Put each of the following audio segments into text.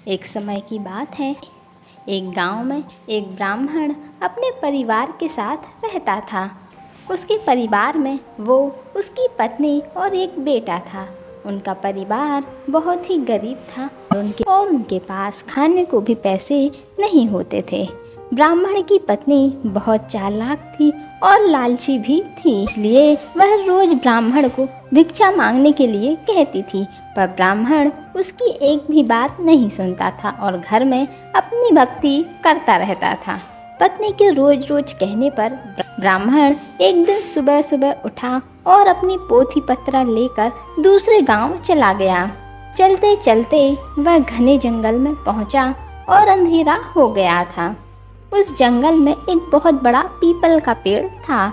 एक समय की बात है। एक गांव में एक ब्राह्मण अपने परिवार के साथ रहता था। उसके परिवार में वो, उसकी पत्नी और एक बेटा था। उनका परिवार बहुत ही गरीब था और उनके पास खाने को भी पैसे नहीं होते थे। ब्राह्मण की पत्नी बहुत चालाक थी और लालची भी थी, इसलिए वह रोज ब्राह्मण को भिक्षा मांगने के लिए कहती थी, पर ब्राह्मण उसकी एक भी बात नहीं सुनता था और घर में अपनी भक्ति करता रहता था। पत्नी के रोज रोज कहने पर ब्राह्मण एक दिन सुबह सुबह उठा और अपनी पोथी पत्रा लेकर दूसरे गांव चला गया। चलते चलते वह घने जंगल में पहुंचा और अंधेरा हो गया था। उस जंगल में एक बहुत बड़ा पीपल का पेड़ था।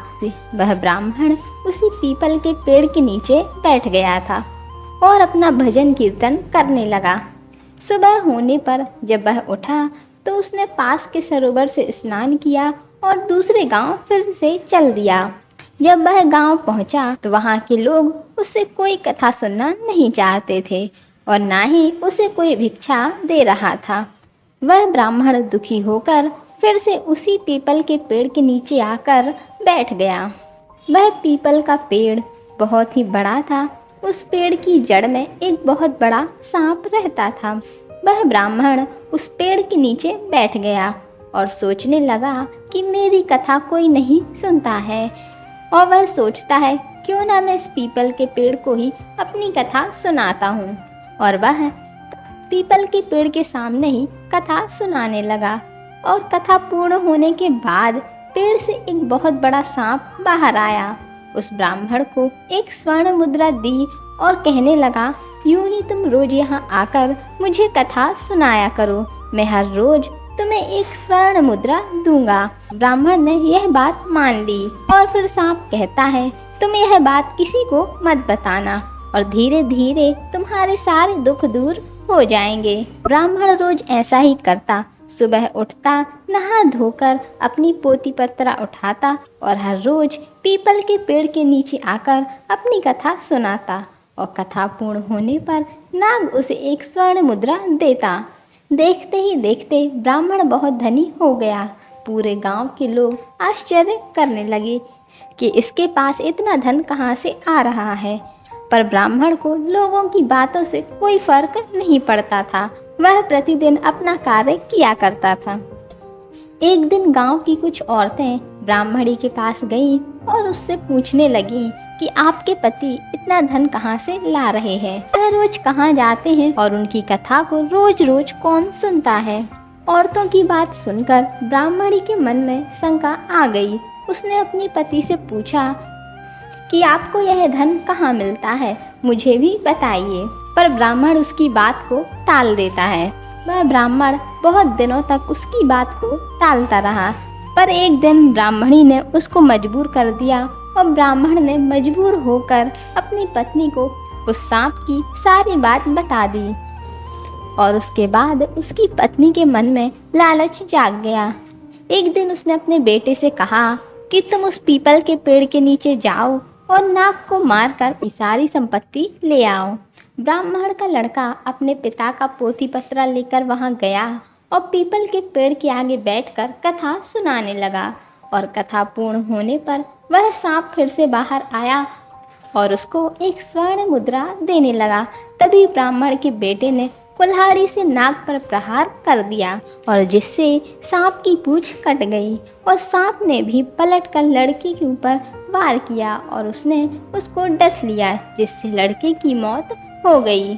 वह ब्राह्मण उसी पीपल के पेड़ के नीचे बैठ गया था और अपना भजन कीर्तन करने लगा। सुबह होने पर जब वह उठा तो उसने पास के सरोवर से स्नान किया और दूसरे गांव फिर से चल दिया। जब वह गांव पहुंचा तो वहां के लोग उससे कोई कथा सुनना नहीं चाहते थे और ना ही उसे कोई भिक्षा दे रहा था। वह ब्राह्मण दुखी होकर फिर से उसी पीपल के पेड़ के नीचे आकर बैठ गया। वह पीपल का पेड़ बहुत ही बड़ा था। उस पेड़ की जड़ में एक बहुत बड़ा सांप रहता था। वह ब्राह्मण उस पेड़ के नीचे बैठ गया और सोचने लगा कि मेरी कथा कोई नहीं सुनता है, और वह सोचता है क्यों ना मैं इस पीपल के पेड़ को ही अपनी कथा सुनाता हूँ। और वह पीपल के पेड़ के सामने ही कथा सुनाने लगा और कथा पूर्ण होने के बाद पेड़ से एक बहुत बड़ा सांप बाहर आया। उस ब्राह्मण को एक स्वर्ण मुद्रा दी और कहने लगा, यूं ही तुम रोज यहाँ आकर मुझे कथा सुनाया करो, मैं हर रोज तुम्हें एक स्वर्ण मुद्रा दूंगा। ब्राह्मण ने यह बात मान ली और फिर सांप कहता है, तुम यह बात किसी को मत बताना और धीरे धीरे तुम्हारे सारे दुख दूर हो जाएंगे। ब्राह्मण रोज ऐसा ही करता। सुबह उठता, नहा धोकर अपनी पोथी पत्रा उठाता और हर रोज पीपल के पेड़ के नीचे आकर अपनी कथा सुनाता और कथा पूर्ण होने पर नाग उसे एक स्वर्ण मुद्रा देता। देखते ही देखते ब्राह्मण बहुत धनी हो गया। पूरे गांव के लोग आश्चर्य करने लगे कि इसके पास इतना धन कहाँ से आ रहा है, पर ब्राह्मण को लोगों की बातों से कोई फर्क नहीं पड़ता था। वह प्रतिदिन अपना कार्य किया करता था। एक दिन गांव की कुछ औरतें ब्राह्मणी के पास गईं और उससे पूछने लगीं कि आपके पति इतना धन कहाँ से ला रहे हैं, वह रोज कहाँ जाते हैं और उनकी कथा को रोज रोज कौन सुनता है। औरतों की बात सुनकर ब्राह्मणी के मन में शंका आ गई। उसने अपने पति से पूछा कि आपको यह धन कहाँ मिलता है, मुझे भी बताइए, पर ब्राह्मण उसकी बात को टाल देता है। वह ब्राह्मण बहुत दिनों तक उसकी बात को टालता रहा, पर एक दिन ब्राह्मणी ने उसको मजबूर कर दिया और ब्राह्मण ने मजबूर होकर अपनी पत्नी को उस सांप की सारी बात बता दी। और उसके बाद उसकी पत्नी के मन में लालच जाग गया। एक दिन उसने अपने बेटे से कहा कि तुम उस पीपल के पेड़ के नीचे जाओ और नाग को मारकर सारी संपत्ति ले आओ। ब्राह्मण का लड़का अपने पिता का पोथी पत्रा लेकर वहां गया और पीपल के पेड़ के आगे बैठकर कथा सुनाने लगा। और कथा पूर्ण होने पर वह सांप फिर से बाहर आया और उसको एक स्वर्ण मुद्रा देने लगा। तभी ब्राह्मण के बेटे ने कुल्हाड़ी से नाग पर प्रहार कर दिया और जिससे सांप की पूंछ कट गई और सांप ने भी पलटकर लड़के के ऊपर वार किया और उसने उसको डस लिया, जिससे लड़के की मौत हो गई।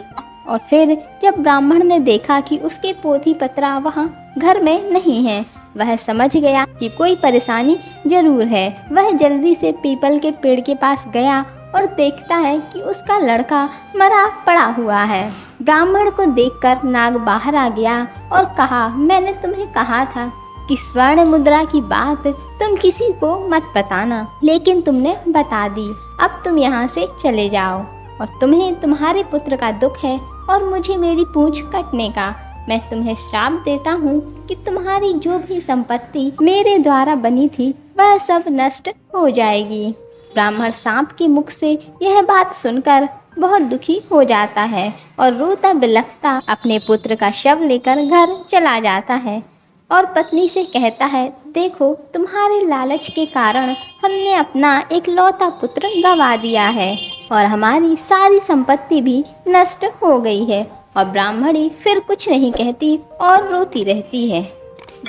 और फिर जब ब्राह्मण ने देखा कि उसके पोथी पत्रा वहाँ घर में नहीं है, वह समझ गया कि कोई परेशानी जरूर है। वह जल्दी से पीपल के पेड़ के पास गया और देखता है कि उसका लड़का मरा पड़ा हुआ है। ब्राह्मण को देखकर नाग बाहर आ गया और कहा, मैंने तुम्हें कहा था कि स्वर्ण मुद्रा की बात तुम किसी को मत बताना, लेकिन तुमने बता दी। अब तुम यहाँ से चले जाओ और तुम्हें तुम्हारे पुत्र का दुख है और मुझे मेरी पूंछ कटने का। मैं तुम्हें श्राप देता हूँ कि तुम्हारी जो भी संपत्ति मेरे द्वारा बनी थी वह सब नष्ट हो जाएगी। ब्राह्मण सांप के मुख से यह बात सुनकर बहुत दुखी हो जाता है और रोता बिलखता अपने पुत्र का शव लेकर घर चला जाता है और पत्नी से कहता है, देखो तुम्हारे लालच के कारण हमने अपना एक लौता पुत्र गंवा दिया है और हमारी सारी संपत्ति भी नष्ट हो गई है। और ब्राह्मणी फिर कुछ नहीं कहती और रोती रहती है।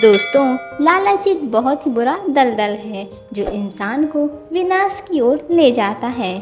दोस्तों, लालच एक बहुत ही बुरा दलदल है जो इंसान को विनाश की ओर ले जाता है।